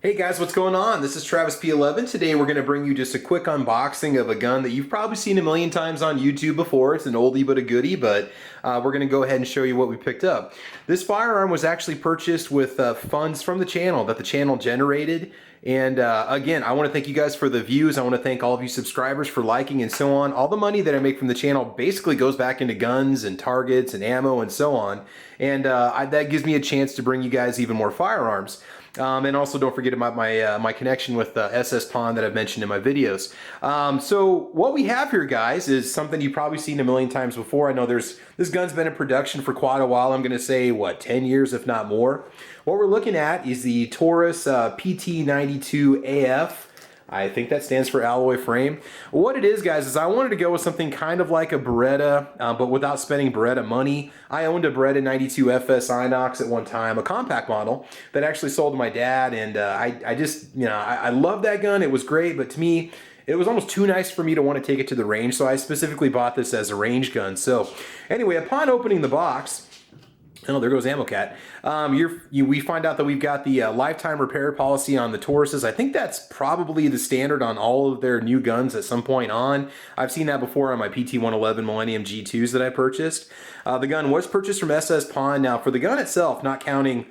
Hey guys, what's going on? This is Taurus P11. Today we're going to bring you just a quick unboxing of a gun that you've probably seen a million times on YouTube before. It's an oldie but a goodie, but we're going to go ahead and show you what we picked up. This firearm was actually purchased with funds from the channel that the channel generated. And again, I want to thank you guys for the views. I want to thank all of you subscribers for liking and so on. All the money that I make from the channel basically goes back into guns and targets and ammo and so on. And that gives me a chance to bring you guys even more firearms. And also don't forget about my connection with SS Pawn that I've mentioned in my videos. So what we have here, guys, is something you've probably seen a million times before. I know this gun's been in production for quite a while. I'm going to say, what, 10 years, if not more. What we're looking at is the Taurus PT92 AF. I think that stands for alloy frame. What it is, guys, is I wanted to go with something kind of like a Beretta, but without spending Beretta money. I owned a Beretta 92 FS Inox at one time, a compact model that actually sold to my dad, and I just, I love that gun. It was great, but to me, it was almost too nice for me to want to take it to the range, so I specifically bought this as a range gun. So anyway, upon opening the box, oh, there goes Ammo Cat. We find out that we've got the lifetime repair policy on the Tauruses. I think that's probably the standard on all of their new guns at some point on. I've seen that before on my PT111 Millennium G2s that I purchased. The gun was purchased from SS Pawn. Now, for the gun itself, not counting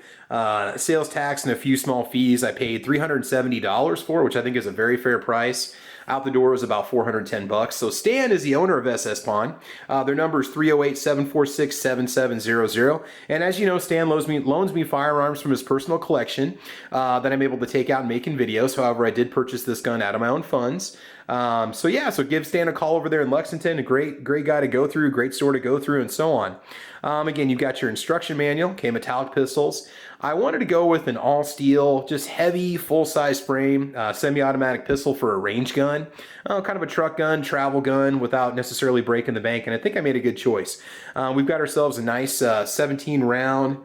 sales tax and a few small fees, I paid $370 for, which I think is a very fair price. Out the door was about 410 bucks. So Stan is the owner of SS Pawn. Their number is 308-746-7700. And as you know, Stan loans me firearms from his personal collection that I'm able to take out and make in videos. However, I did purchase this gun out of my own funds. So give Stan a call over there in Lexington. A great guy to go through, great store to go through, and so on. Again, you've got your instruction manual, okay, metallic pistols. I wanted to go with an all steel, just heavy, full-size frame, semi-automatic pistol for a range gun. Kind of a truck gun, travel gun, without necessarily breaking the bank, and I think I made a good choice. We've got ourselves a nice 17-round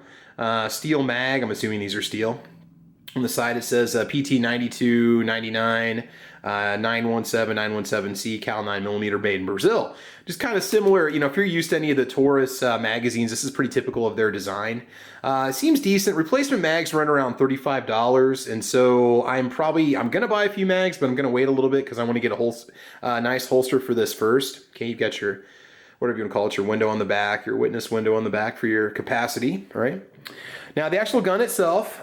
steel mag. I'm assuming these are steel. On the side it says PT92, 99, 917, 917C, Cal 9mm, made in Brazil. Just kind of similar, if you're used to any of the Taurus magazines, this is pretty typical of their design. It seems decent. Replacement mags run around $35, and so I'm going to buy a few mags, but I'm going to wait a little bit because I want to get a nice holster for this first. Okay, you've got your, whatever you want to call it, your window on the back, your witness window on the back for your capacity, all right? Now, the actual gun itself,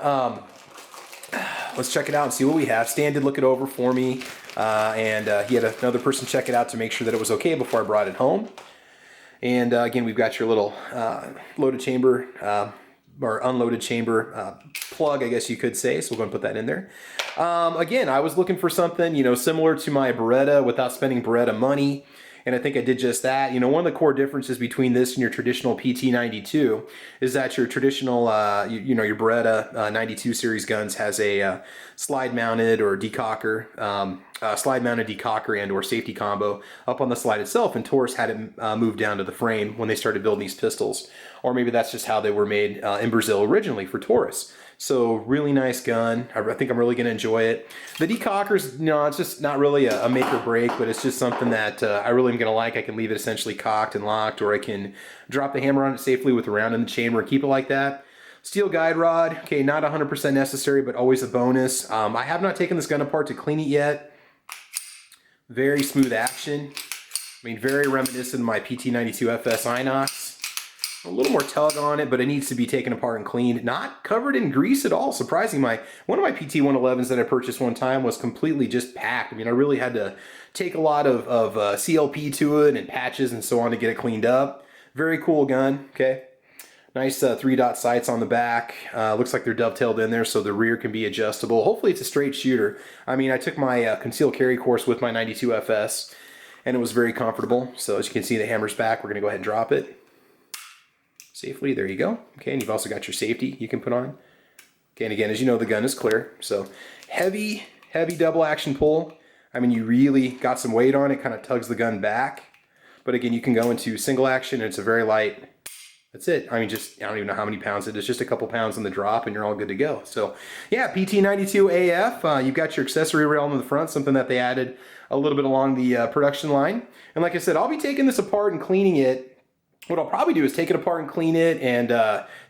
let's check it out and see what we have. Stan did look it over for me, and he had another person check it out to make sure that it was okay before I brought it home. And again, we've got your little loaded chamber, or unloaded chamber plug, I guess you could say, so we're going to put that in there. Again, I was looking for something, similar to my Beretta without spending Beretta money. And I think I did just that. One of the core differences between this and your traditional PT92 is that your traditional, your Beretta 92 series guns has a slide-mounted or decocker, slide-mounted decocker and or safety combo up on the slide itself, and Taurus had it moved down to the frame when they started building these pistols. Or maybe that's just how they were made in Brazil originally for Taurus. So really nice gun. I think I'm really going to enjoy it. The decockers, it's just not really a make or break, but it's just something that I really am going to like. I can leave it essentially cocked and locked, or I can drop the hammer on it safely with a round in the chamber and keep it like that. Steel guide rod, okay, not 100% necessary, but always a bonus. I have not taken this gun apart to clean it yet. Very smooth action. Very reminiscent of my PT92 FS Inox. A little more tug on it, but it needs to be taken apart and cleaned. Not covered in grease at all, surprisingly. One of my PT111s that I purchased one time was completely just packed. I really had to take a lot of CLP to it and patches and so on to get it cleaned up. Very cool gun, okay? Nice 3-dot sights on the back. Looks like they're dovetailed in there so the rear can be adjustable. Hopefully it's a straight shooter. I took my concealed carry course with my 92 FS, and it was very comfortable. So as you can see, the hammer's back. We're going to go ahead and drop it safely. There you go. Okay, and you've also got your safety you can put on. Okay, and again, as you know, the gun is clear. So heavy double action pull. You really got some weight on it, kind of tugs the gun back. But again, you can go into single action, and it's a very light, that's it. I don't even know how many pounds it is, just a couple pounds on the drop, and you're all good to go. So yeah, PT92 AF, you've got your accessory rail on the front, something that they added a little bit along the production line. And like I said, I'll be taking this apart and cleaning it what I'll probably do is take it apart and clean it and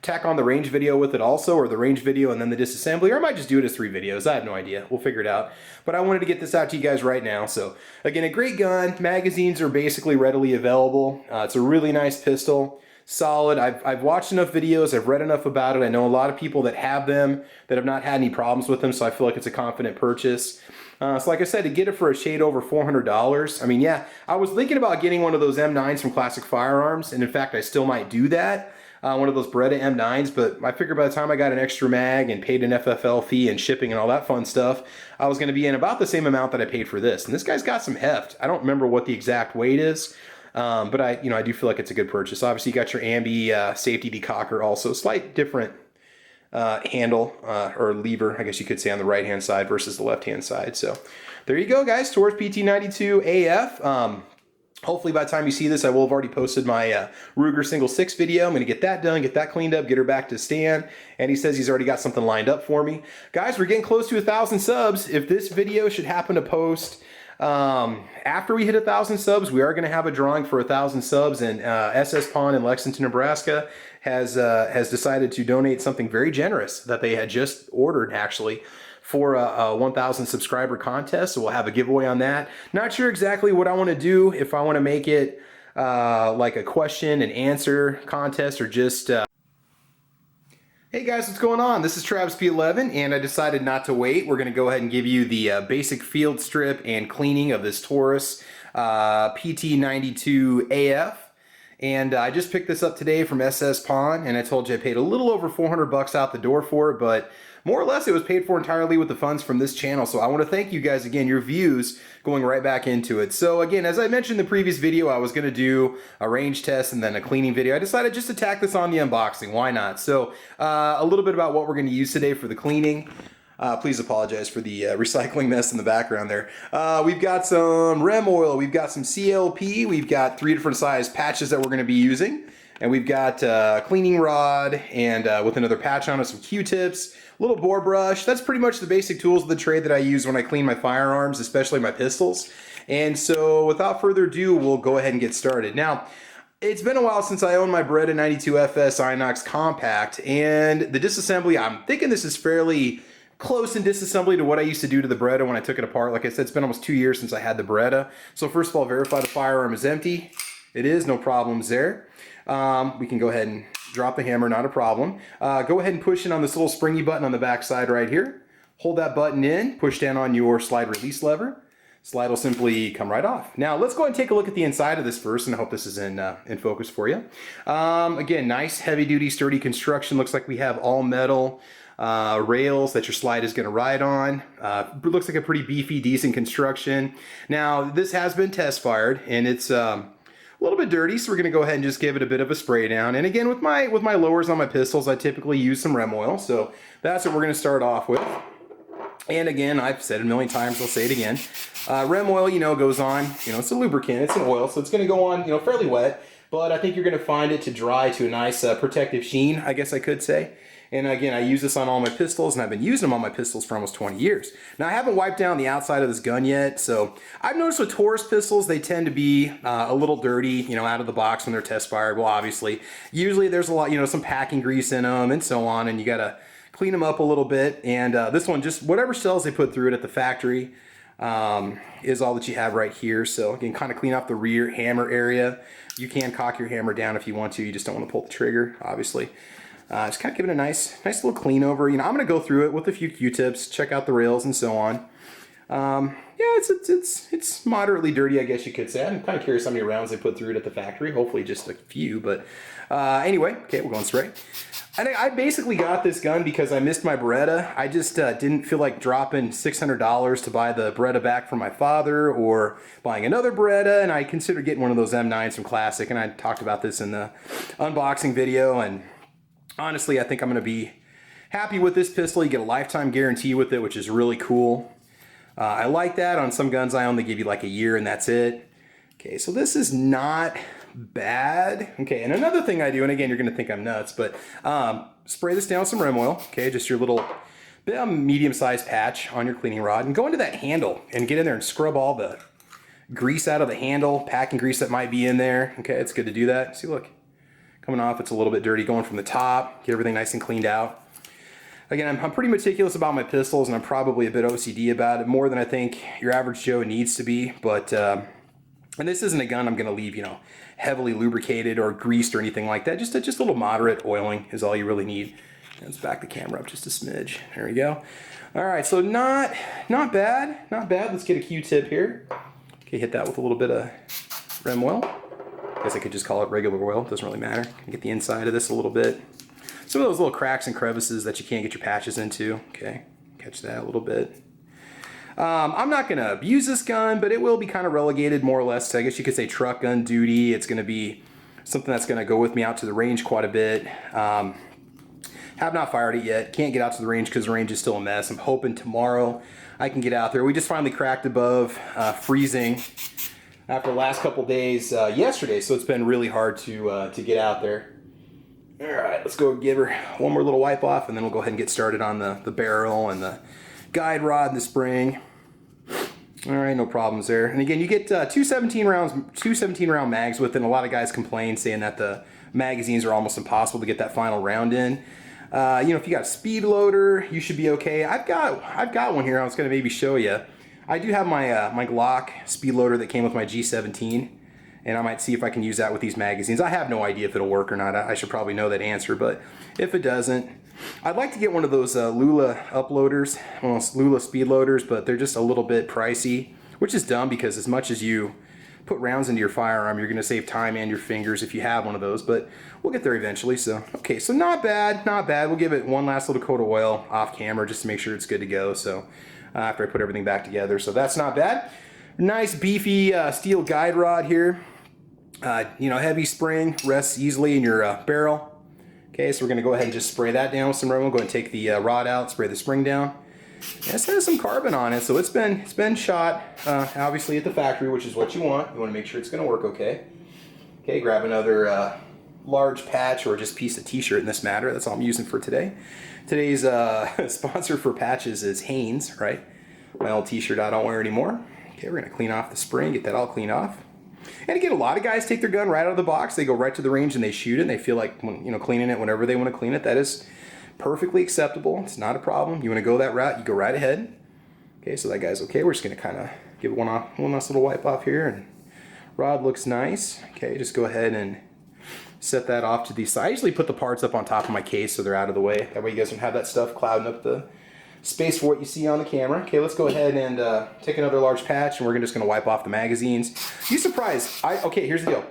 tack on the range video with it also, or the range video and then the disassembly, or I might just do it as 3 videos. I have no idea. We'll figure it out. But I wanted to get this out to you guys right now. So again, a great gun. Magazines are basically readily available. It's a really nice pistol. Solid. I've watched enough videos. I've read enough about it. I know a lot of people that have them that have not had any problems with them, so I feel like it's a confident purchase. So like I said, to get it for a shade over $400, I mean, yeah, I was thinking about getting one of those M9s from Classic Firearms, and in fact, I still might do that, one of those Beretta M9s, but I figured by the time I got an extra mag and paid an FFL fee and shipping and all that fun stuff, I was going to be in about the same amount that I paid for this. And this guy's got some heft. I don't remember what the exact weight is, but I do feel like it's a good purchase. Obviously, you got your ambi safety decocker also, slight different handle or lever, I guess you could say, on the right hand side versus the left hand side. So there you go, guys. Taurus PT92 AF. Hopefully by the time you see this, I will have already posted my Ruger single 6 video. I'm going to get that done, get that cleaned up, get her back to Stan. And he says he's already got something lined up for me. Guys, we're getting close to 1,000 subs. If this video should happen to post after we hit 1,000 subs, we are going to have a drawing for 1,000 subs, and SS Pawn in Lexington, Nebraska has decided to donate something very generous that they had just ordered, actually, for a 1,000 subscriber contest. So we'll have a giveaway on that. Not sure exactly what I want to do, if I want to make it like a question and answer contest, or just hey guys, what's going on? This is Taurus P11, and I decided not to wait. We're going to go ahead and give you the basic field strip and cleaning of this Taurus PT92 AF. And I just picked this up today from SS Pawn, and I told you I paid a little over 400 bucks out the door for it, but more or less it was paid for entirely with the funds from this channel. So I want to thank you guys again, your views going right back into it. So again, as I mentioned in the previous video, I was going to do a range test and then a cleaning video. I decided just to tack this on the unboxing. Why not? So a little bit about what we're going to use today for the cleaning. Please apologize for the recycling mess in the background there. We've got some REM oil, we've got some CLP, we've got 3 different size patches that we're going to be using, and we've got a cleaning rod, and with another patch on it, some Q-tips, a little bore brush. That's pretty much the basic tools of the trade that I use when I clean my firearms, especially my pistols. And so without further ado, we'll go ahead and get started. Now, it's been a while since I owned my Beretta 92 FS Inox Compact, and the disassembly, I'm thinking this is fairly close in disassembly to what I used to do to the Beretta when I took it apart. Like I said, it's been almost 2 years since I had the Beretta. So first of all, verify the firearm is empty. It is, no problems there. We can go ahead and drop the hammer, not a problem. Go ahead and push in on this little springy button on the back side right here. Hold that button in, push down on your slide release lever. Slide will simply come right off. Now let's go ahead and take a look at the inside of this first, and I hope this is in focus for you. Again, nice heavy duty sturdy construction. Looks like we have all metal rails that your slide is going to ride on. Looks like a pretty beefy, decent construction. Now this has been test fired, and it's a little bit dirty, so we're going to go ahead and just give it a bit of a spray down. And again, with my lowers on my pistols, I typically use some REM oil, so that's what we're going to start off with. And again, I've said it a million times, I'll say it again. REM oil, goes on, it's a lubricant, it's an oil, so it's going to go on, fairly wet, but I think you're going to find it to dry to a nice protective sheen, I guess I could say. And again, I use this on all my pistols, and I've been using them on my pistols for almost 20 years. Now, I haven't wiped down the outside of this gun yet, so I've noticed with Taurus pistols, they tend to be a little dirty, out of the box when they're test fired. Well, obviously, usually there's a lot, some packing grease in them and so on, and you got to clean them up a little bit. And this one, just whatever cells they put through it at the factory is all that you have right here. So again, kind of clean off the rear hammer area. You can cock your hammer down if you want to. You just don't want to pull the trigger, obviously. Just kind of give it a nice little clean over. I'm going to go through it with a few Q-tips, check out the rails and so on. Yeah, it's moderately dirty, I guess you could say. I'm kind of curious how many rounds they put through it at the factory. Hopefully just a few, but anyway, okay, we're going straight. I basically got this gun because I missed my Beretta. I just didn't feel like dropping $600 to buy the Beretta back from my father, or buying another Beretta, and I considered getting one of those M9s from Classic, and I talked about this in the unboxing video, and honestly, I think I'm going to be happy with this pistol. You get a lifetime guarantee with it, which is really cool. I like that. On some guns, I only give you like a year and that's it. Okay, so this is not bad. Okay, and another thing I do, and again, you're going to think I'm nuts, but spray this down with some REM oil. Okay, just your little medium-sized patch on your cleaning rod, and go into that handle and get in there and scrub all the grease out of the handle, packing grease that might be in there. Okay, it's good to do that. See, look. Coming off, it's a little bit dirty. Going from the top, get everything nice and cleaned out. Again, I'm pretty meticulous about my pistols, and I'm probably a bit OCD about it, more than I think your average Joe needs to be. But, and this isn't a gun I'm going to leave, you know, heavily lubricated or greased or anything like that. Just a little moderate oiling is all you really need. Let's back the camera up just a smidge. There we go. All right, so not bad, not bad. Let's get a Q-tip here. Okay, hit that with a little bit of Rem oil. I guess I could just call it regular oil. Doesn't really matter. Get the inside of this a little bit. Some of those little cracks and crevices that you can't get your patches into. Okay, catch that a little bit. I'm not going to abuse this gun, but it will be kind of relegated more or less to, I guess you could say, truck gun duty. It's going to be something that's going to go with me out to the range quite a bit. Have not fired it yet. Can't get out to the range because the range is still a mess. I'm hoping tomorrow I can get out there. We just finally cracked above freezing after the last couple days yesterday, so it's been really hard to get out there. All right, let's go give her one more little wipe off, and then we'll go ahead and get started on the barrel and the guide rod and the spring. All right, no problems there. And again, you get two 17 round mags with it, and a lot of guys complain saying that the magazines are almost impossible to get that final round in. You know, if you got a speed loader, you should be okay. I've got one here. I was going to maybe show you. I do have my my Glock speed loader that came with my G17, and I might see if I can use that with these magazines. I have no idea if it'll work or not. I should probably know that answer, but if it doesn't, I'd like to get one of those Lula uploaders, well, Lula speed loaders, but they're just a little bit pricey, which is dumb because as much as you put rounds into your firearm, you're going to save time and your fingers if you have one of those, but we'll get there eventually. So, okay, so not bad, not bad. We'll give it one last little coat of oil off camera just to make sure it's good to go. So after I put everything back together, so that's not bad. Nice beefy steel guide rod here. You know, heavy spring, rests easily in your barrel. Okay, so we're going to go ahead and just spray that down with some Rem. We'll go ahead and take the rod out, spray the spring down. This has some carbon on it, so it's been shot obviously at the factory, which is what you want. You want to make sure it's going to work okay. Okay, grab another large patch or just piece of t-shirt in this matter. That's all I'm using for today. Today's sponsor for patches is Hanes, right? My old t-shirt I don't wear anymore. Okay, we're going to clean off the spring, get that all cleaned off. And again, a lot of guys take their gun right out of the box. They go right to the range and they shoot it, and they feel like, you know, cleaning it whenever they want to clean it. That is perfectly acceptable. It's not a problem. You want to go that route, you go right ahead. Okay, so that guy's okay. We're just going to kind of give it one last little wipe off here, and rod looks nice. Okay, just go ahead and set that off to the side. I usually put the parts up on top of my case so they're out of the way. That way you guys don't have that stuff clouding up the space for what you see on the camera. Okay, let's go ahead and take another large patch, and we're just going to wipe off the magazines. You surprised? Okay, here's the deal.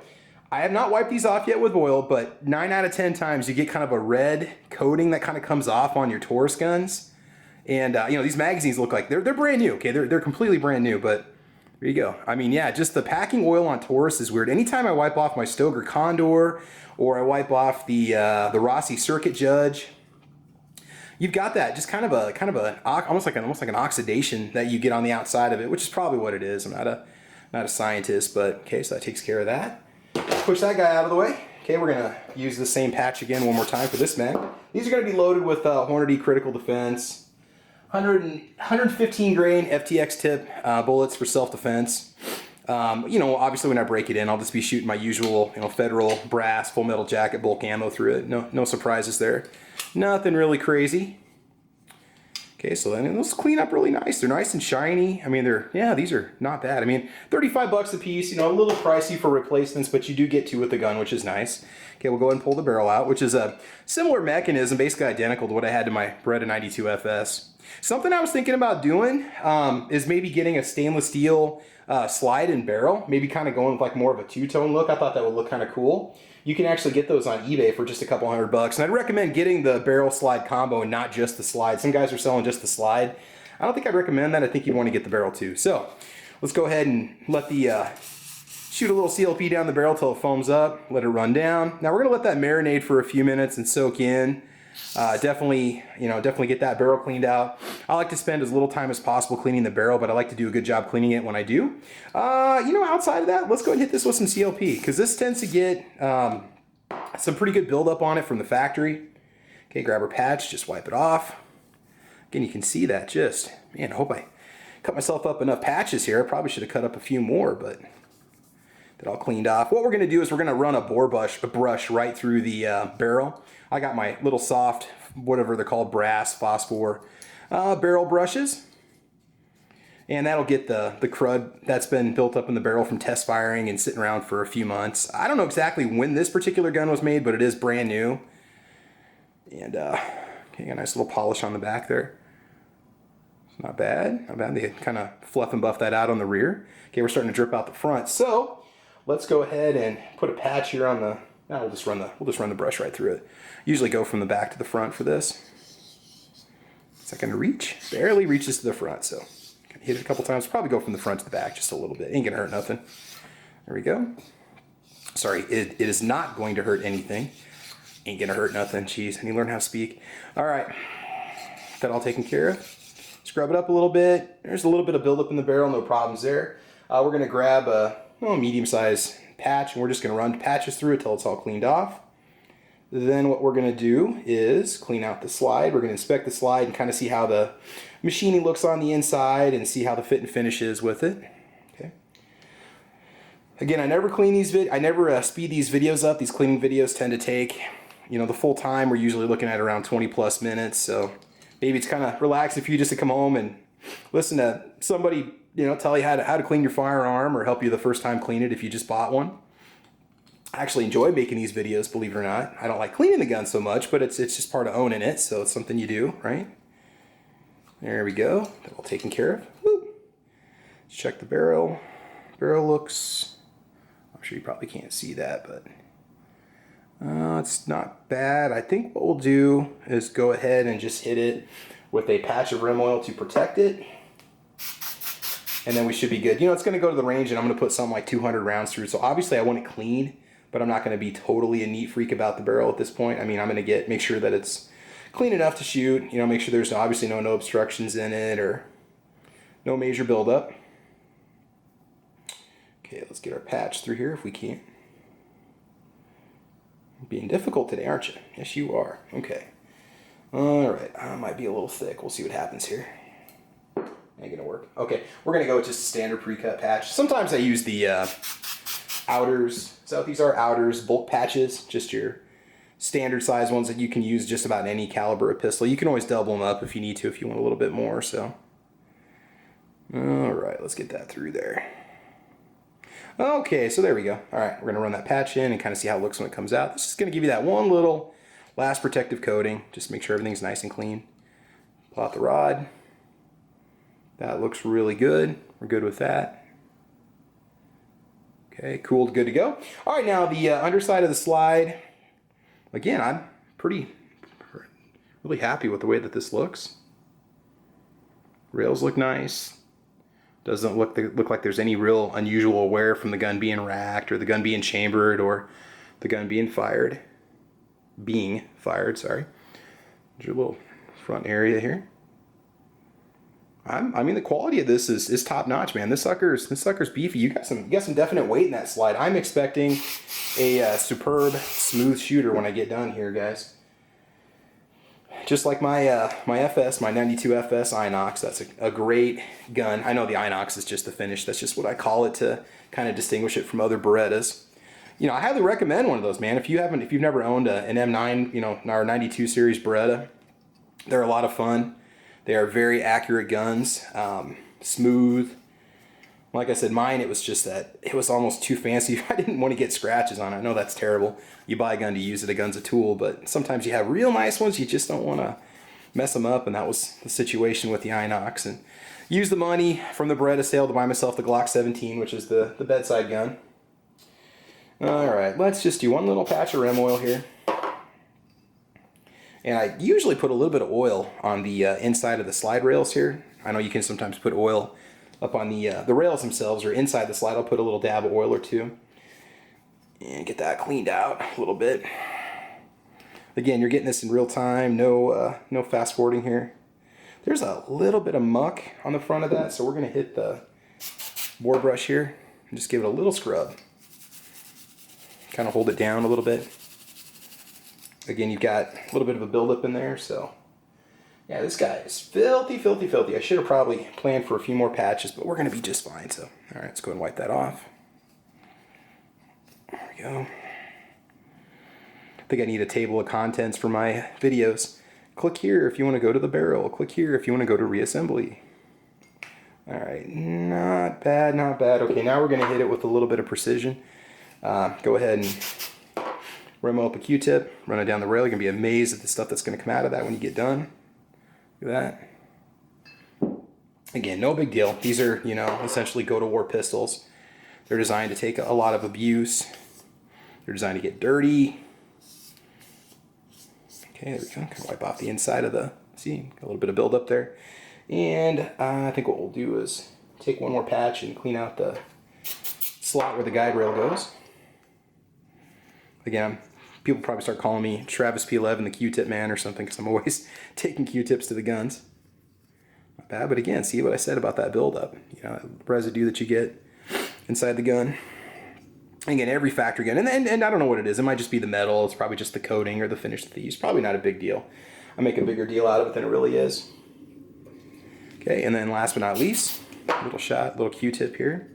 I have not wiped these off yet with oil, but 9 out of 10 times you get kind of a red coating that kind of comes off on your Taurus guns. And you know, these magazines look like they're brand new. Okay, they're completely brand new, but there you go. I mean, yeah, just the packing oil on Taurus is weird. Anytime I wipe off my Stoker Condor or I wipe off the Rossi Circuit Judge, you've got that just kind of a almost like an oxidation that you get on the outside of it, which is probably what it is. I'm not a scientist, but okay, so that takes care of that. Push that guy out of the way. Okay, we're gonna use the same patch again one more time for this mag. These are gonna be loaded with Hornady Critical Defense, 115 grain FTX tip bullets for self-defense. You know, obviously when I break it in, I'll just be shooting my usual, you know, Federal brass full metal jacket bulk ammo through it. No surprises there. Nothing really crazy. Okay, so then those clean up really nice. They're nice and shiny. I mean, these are not bad. I mean, 35 bucks a piece, you know, a little pricey for replacements, but you do get two with the gun, which is nice. Okay, we'll go ahead and pull the barrel out, which is a similar mechanism, basically identical to what I had to my Beretta 92 FS. Something I was thinking about doing is maybe getting a stainless steel slide and barrel, maybe kind of going with like more of a two-tone look. I thought that would look kind of cool. You can actually get those on eBay for just a couple $100. And I'd recommend getting the barrel slide combo and not just the slide. Some guys are selling just the slide. I don't think I'd recommend that. I think you'd want to get the barrel too. So let's go ahead and let the shoot a little CLP down the barrel till it foams up. Let it run down. Now we're gonna let that marinate for a few minutes and soak in. Definitely get that barrel cleaned out. I like to spend as little time as possible cleaning the barrel, but I like to do a good job cleaning it when I do. You know, outside of that, let's go and hit this with some CLP, because this tends to get some pretty good buildup on it from the factory. Okay, grab our patch, just wipe it off. Again, you can see that man, I hope I cut myself up enough patches here. I probably should have cut up a few more, but that all cleaned off. What we're going to do is we're going to run a brush right through the barrel. I got my little soft, whatever they're called, brass phosphor barrel brushes. And that'll get the crud that's been built up in the barrel from test firing and sitting around for a few months. I don't know exactly when this particular gun was made, but it is brand new. And okay, got a nice little polish on the back there. It's not bad, not bad. They kind of fluff and buff that out on the rear. Okay, we're starting to drip out the front. So let's go ahead and put a patch here on the. Now we'll just run the brush right through it. Usually go from the back to the front for this. It's not going to reach. Barely reaches to the front, so. Hit it a couple times. Probably go from the front to the back just a little bit. Ain't gonna hurt nothing. There we go. Sorry, it is not going to hurt anything. Ain't gonna hurt nothing. Jeez, I need to learn how to speak. All right, that all taken care of. Scrub it up a little bit. There's a little bit of buildup in the barrel. No problems there. We're gonna grab a medium-sized patch, and we're just gonna run patches through it till it's all cleaned off. Then what we're going to do is clean out the slide. We're going to inspect the slide and kind of see how the machining looks on the inside and see how the fit and finish is with it. Okay. Again, I never clean these I never speed these videos up. These cleaning videos tend to take, the full time. We're usually looking at around 20 plus minutes. So maybe it's kind of relaxing for you just to come home and listen to somebody, tell you how to clean your firearm or help you the first time clean it if you just bought one. I actually enjoy making these videos, believe it or not. I don't like cleaning the gun so much, but it's just part of owning it, so it's something you do, right? There we go. That all taken care of. Woo. Let's check the barrel. Barrel looks, I'm sure you probably can't see that, but it's not bad. I think what we'll do is go ahead and just hit it with a patch of rim oil to protect it. And then we should be good. It's going to go to the range, and I'm going to put something like 200 rounds through. So obviously I want it clean, but I'm not going to be totally a neat freak about the barrel at this point. I mean, I'm going to make sure that it's clean enough to shoot. Make sure there's obviously no obstructions in it or no major buildup. Okay, let's get our patch through here if we can. Being difficult today, aren't you? Yes, you are. Okay. All right. I might be a little thick. We'll see what happens here. Ain't gonna work. Okay, we're gonna go with just a standard pre-cut patch. Sometimes I use the outers. So these are outers, bulk patches, just your standard size ones that you can use just about any caliber of pistol. You can always double them up if you need to, if you want a little bit more. So, all right, let's get that through there. Okay, so there we go. All right, we're gonna run that patch in and kind of see how it looks when it comes out. This is gonna give you that one little last protective coating, just to make sure everything's nice and clean. Pull out the rod. That looks really good. We're good with that. Okay, cool, good to go. All right, now the underside of the slide. Again, I'm really happy with the way that this looks. Rails look nice. Doesn't look like there's any real unusual wear from the gun being racked or the gun being chambered or the gun being fired. Sorry. There's your little front area here. I mean, the quality of this is top notch, man. This sucker's beefy. You got some definite weight in that slide. I'm expecting a superb, smooth shooter when I get done here, guys. Just like my my FS, my 92 FS Inox. That's a great gun. I know the Inox is just the finish. That's just what I call it to kind of distinguish it from other Berettas. I highly recommend one of those, man. If you've never owned an M9, our 92 series Beretta, they're a lot of fun. They are very accurate guns, smooth. Like I said, mine, it was just that it was almost too fancy. I didn't want to get scratches on it. I know that's terrible. You buy a gun to use it, a gun's a tool, but sometimes you have real nice ones, you just don't want to mess them up, and that was the situation with the Inox. And used the money from the Beretta sale to buy myself the Glock 17, which is the bedside gun. All right, let's just do one little patch of rim oil here. And I usually put a little bit of oil on the inside of the slide rails here. I know you can sometimes put oil up on the rails themselves or inside the slide. I'll put a little dab of oil or two and get that cleaned out a little bit. Again, you're getting this in real time. No fast forwarding here. There's a little bit of muck on the front of that, so we're going to hit the bore brush here and just give it a little scrub. Kind of hold it down a little bit. Again, you've got a little bit of a buildup in there, so yeah, this guy is filthy, filthy, filthy. I should have probably planned for a few more patches, but we're going to be just fine. So, all right, let's go and wipe that off. we go. I think I need a table of contents for my videos. Click here if you want to go to the barrel. Click here if you want to go to reassembly. All right, not bad, not bad. Okay, now we're going to hit it with a little bit of precision. Go ahead and rim up a Q-tip, run it down the rail. You're going to be amazed at the stuff that's going to come out of that when you get done. Look at that. Again, no big deal. These are, you know, essentially go-to-war pistols. They're designed to take a lot of abuse. They're designed to get dirty. Okay, there we go. Kind of wipe off the inside of the, see, a little bit of buildup there. And I think what we'll do is take one more patch and clean out the slot where the guide rail goes. Again, people probably start calling me Travis P11, the Q-tip man or something, because I'm always taking Q-tips to the guns. Not bad, but again, see what I said about that buildup. You know, that residue that you get inside the gun. Again, every factory gun, and I don't know what it is. It might just be the metal. It's probably just the coating or the finish that they use. Probably not a big deal. I make a bigger deal out of it than it really is. Okay, and then last but not least, little Q-tip here.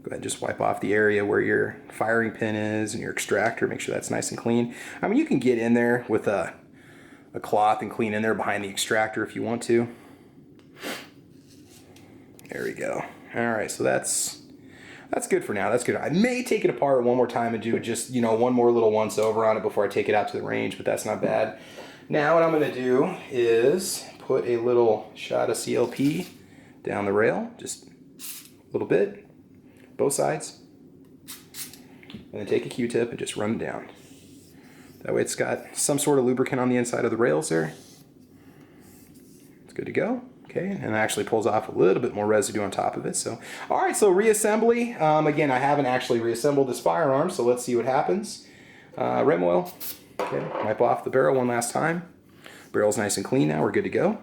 Go ahead and just wipe off the area where your firing pin is and your extractor. Make sure that's nice and clean. I mean, you can get in there with a cloth and clean in there behind the extractor if you want to. There we go. All right, so that's good for now. That's good. I may take it apart one more time and do just, you know, one more little once over on it before I take it out to the range, but that's not bad. Now what I'm going to do is put a little shot of CLP down the rail, just a little bit, both sides, and then take a Q-tip and just run it down. That way it's got some sort of lubricant on the inside of the rails there. It's good to go. Okay, and it actually pulls off a little bit more residue on top of it. So, all right, so reassembly. Again, I haven't actually reassembled this firearm, so let's see what happens. Rim oil. Okay, wipe off the barrel one last time. Barrel's nice and clean now. We're good to go.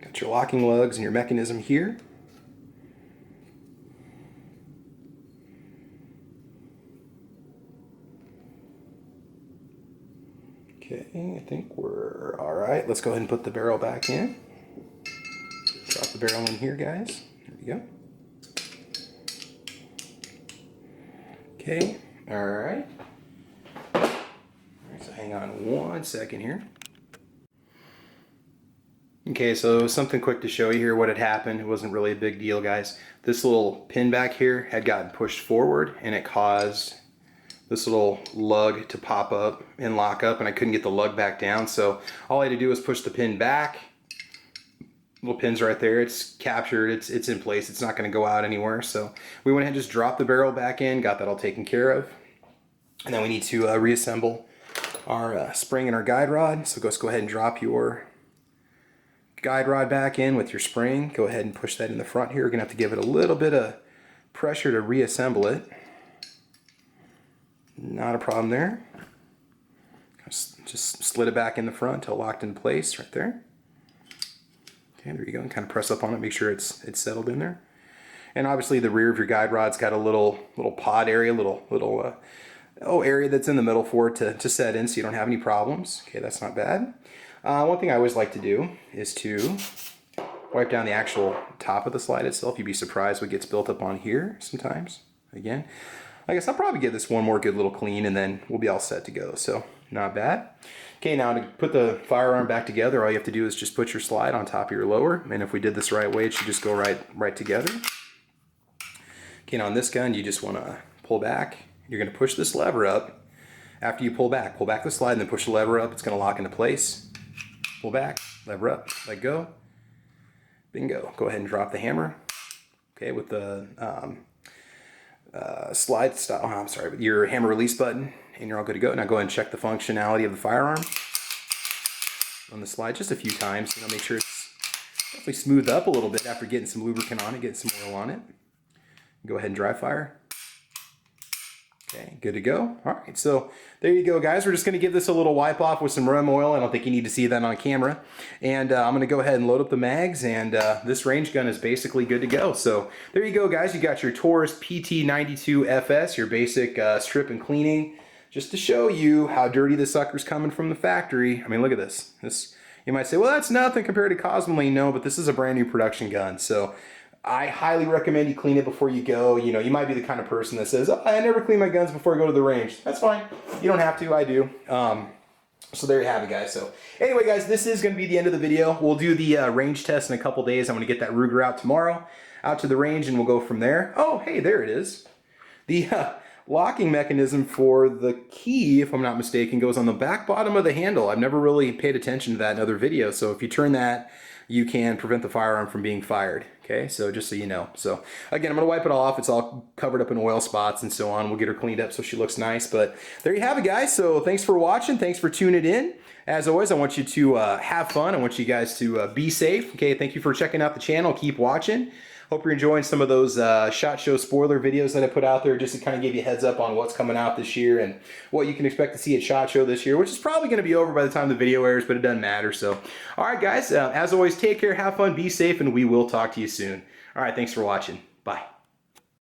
Got your locking lugs and your mechanism here. Okay, I think we're all right. Let's go ahead and put the barrel back in. Drop the barrel in here, guys. There we go. Okay, all right. All right, so hang on one second here. Okay, so something quick to show you here what had happened. It wasn't really a big deal, guys. This little pin back here had gotten pushed forward and it caused this little lug to pop up and lock up, and I couldn't get the lug back down. So all I had to do was push the pin back. Little pin's right there. It's captured. It's in place. It's not going to go out anywhere. So we went ahead and just dropped the barrel back in, got that all taken care of. And then we need to reassemble our spring and our guide rod. So go ahead and drop your guide rod back in with your spring. Go ahead and push that in the front here. We're going to have to give it a little bit of pressure to reassemble it. Not a problem there. Just slid it back in the front until locked in place right there. Okay, there you go. And kind of press up on it, make sure it's settled in there. And obviously the rear of your guide rod's got a little pod area, little area that's in the middle for it to set in so you don't have any problems. Okay, that's not bad. One thing I always like to do is to wipe down the actual top of the slide itself. You'd be surprised what gets built up on here sometimes. Again, I guess I'll probably give this one more good little clean and then we'll be all set to go. So not bad. Okay, now to put the firearm back together, all you have to do is just put your slide on top of your lower. And if we did this the right way, it should just go right together. Okay, now on this gun, you just want to pull back. You're going to push this lever up. After you pull back the slide and then push the lever up. It's going to lock into place. Pull back, lever up, let go. Bingo. Go ahead and drop the hammer. Okay, with the slide stop, with your hammer release button, and you're all good to go. Now go ahead and check the functionality of the firearm on the slide just a few times. Make sure it's definitely smoothed up a little bit after getting some lubricant on it, getting some oil on it. Go ahead and dry fire. Okay, good to go. All right, so there you go, guys. We're just going to give this a little wipe off with some rim oil. I don't think you need to see that on camera. And I'm going to go ahead and load up the mags, and this range gun is basically good to go. So there you go, guys. You got your Taurus PT92 FS, your basic strip and cleaning, just to show you how dirty the sucker's coming from the factory. I mean, look at this. You might say, well, that's nothing compared to Cosmoline. No, but this is a brand new production gun. So I highly recommend you clean it before you go. You know, you might be the kind of person that says, oh, I never clean my guns before I go to the range. That's fine. You don't have to. I do. So there you have it, guys. So anyway, guys, this is going to be the end of the video. We'll do the range test in a couple days. I'm going to get that Ruger out tomorrow, out to the range, and we'll go from there. Oh, hey, there it is. The locking mechanism for the key, if I'm not mistaken, goes on the back bottom of the handle. I've never really paid attention to that in other videos. So if you turn that, you can prevent the firearm from being fired. Okay, so just so you know. So again, I'm gonna wipe it off. It's all covered up in oil spots and so on. We'll get her cleaned up so she looks nice. But there you have it, guys. So thanks for watching. Thanks for tuning in. As always, I want you to have fun. I want you guys to be safe. Okay, thank you for checking out the channel. Keep watching. Hope you're enjoying some of those SHOT Show spoiler videos that I put out there just to kind of give you a heads up on what's coming out this year and what you can expect to see at SHOT Show this year, which is probably going to be over by the time the video airs, but it doesn't matter. So, all right, guys, as always, take care, have fun, be safe, and we will talk to you soon. All right, thanks for watching. Bye.